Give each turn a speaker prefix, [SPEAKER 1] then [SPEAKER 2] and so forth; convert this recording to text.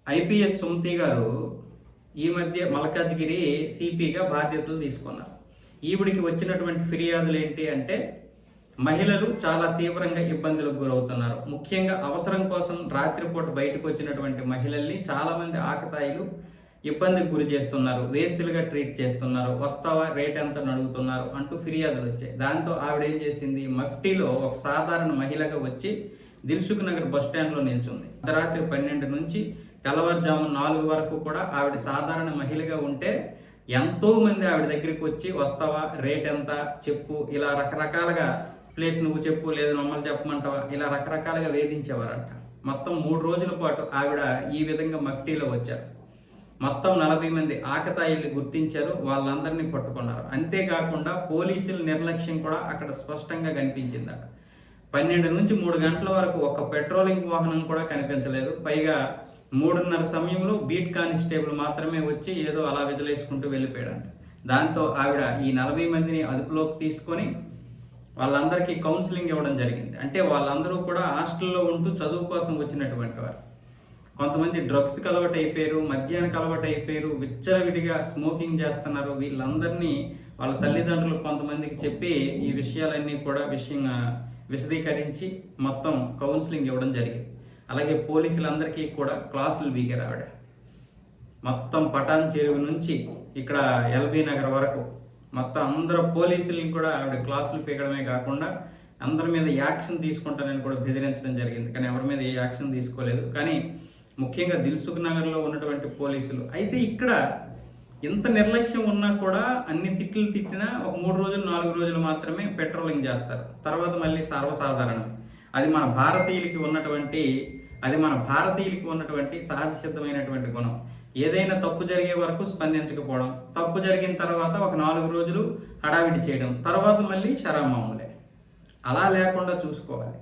[SPEAKER 1] IPS Sumathi గారు ఈ మధ్య మల్కాజ్గిరి సిపిగా బాధ్యతలు తీసుకున్నారు. ఈవిడికి వచ్చినటువంటి ఫిర్యాదులు ఏంటి అంటే మహిళలు చాలా తీవ్రంగా ఇబ్బందులకు గురవుతున్నారు. ముఖ్యంగా అవసరం కోసం రాత్రిపూట బయటకు వచ్చినటువంటి మహిళల్ని చాలామంది ఆకతాయిలు ఇబ్బందికి గురి చేస్తున్నారు, వేస్టులుగా ట్రీట్ చేస్తున్నారు, వస్తావా రేట్ ఎంత అడుగుతున్నారు అంటూ ఫిర్యాదులు వచ్చాయి. దాంతో ఆవిడ ఏం చేసింది, మఫ్టీలో ఒక సాధారణ మహిళగా వచ్చి దిల్సుఖ్ నగర్ బస్ స్టాండ్లో నిల్చుంది. అర్ధరాత్రి 12 నుంచి తెల్లవారుజాము 4 వరకు కూడా ఆవిడ సాధారణ మహిళగా ఉంటే ఎంతో మంది ఆవిడ దగ్గరికి వచ్చి వస్తావా రేట్ ఎంత చెప్పు, ఇలా రకరకాలుగా ప్లేస్ నువ్వు చెప్పు, లేదు మమ్మల్ని చెప్పమంటావా, ఇలా రకరకాలుగా వేధించేవారంట. మొత్తం 3 రోజుల పాటు ఆవిడ ఈ విధంగా మఫ్టీలో వచ్చారు. మొత్తం 40 మంది ఆకతాయిల్ని గుర్తించారు, వాళ్ళందరినీ పట్టుకున్నారు. అంతేకాకుండా పోలీసుల నిర్లక్ష్యం కూడా అక్కడ స్పష్టంగా కనిపించిందట. 12 నుంచి 3 గంటల వరకు ఒక్క పెట్రోలింగ్ వాహనం కూడా కనిపించలేదు. పైగా 3:30 సమయంలో బీట్ కానిస్టేబుల్ మాత్రమే వచ్చి ఏదో అలా విజలేసుకుంటూ వెళ్ళిపోయాడంట. దాంతో ఆవిడ ఈ 40 మందిని అదుపులోకి తీసుకొని వాళ్ళందరికీ కౌన్సిలింగ్ ఇవ్వడం జరిగింది. అంటే వాళ్ళందరూ కూడా హాస్టల్లో ఉంటూ చదువు కోసం వచ్చినటువంటి వారు. కొంతమంది డ్రగ్స్కి అలవాటు అయిపోయారు, మద్యానికి అలవాటు అయిపోయారు, విచ్చలవిడిగా స్మోకింగ్ చేస్తున్నారు. వీళ్ళందరినీ వాళ్ళ తల్లిదండ్రులు కొంతమందికి చెప్పి ఈ విషయాలన్నీ కూడా విశదీకరించి మొత్తం కౌన్సిలింగ్ ఇవ్వడం జరిగింది. అలాగే పోలీసులందరికీ కూడా క్లాసులు బీగారు ఆవిడ. మొత్తం పటాన్ చెరువు నుంచి ఇక్కడ ఎల్బీ నగర్ వరకు మొత్తం అందరూ పోలీసుల్ని కూడా ఆవిడ క్లాసులు పీకడమే కాకుండా అందరి మీద యాక్షన్ తీసుకుంటానని కూడా బెదిరించడం జరిగింది. కానీ ఎవరి మీద ఏ యాక్షన్ తీసుకోలేదు. కానీ ముఖ్యంగా దిల్సుఖ్ నగర్లో ఉన్నటువంటి పోలీసులు అయితే ఇక్కడ ఇంత నిర్లక్ష్యం ఉన్నా కూడా అన్ని తిట్లు తిట్టినా ఒక 3 రోజులు 4 రోజులు మాత్రమే పెట్రోలింగ్ చేస్తారు. తర్వాత మళ్ళీ సర్వసాధారణం. అది మన భారతీయులకి ఉన్నటువంటి సహజ సిద్ధమైనటువంటి గుణం. ఏదైనా తప్పు జరిగే వరకు స్పందించకపోవడం, తప్పు జరిగిన తర్వాత ఒక 4 రోజులు హడావిడి చేయడం, తర్వాత మళ్ళీ షరామామూలే. అలా లేకుండా చూసుకోవాలి.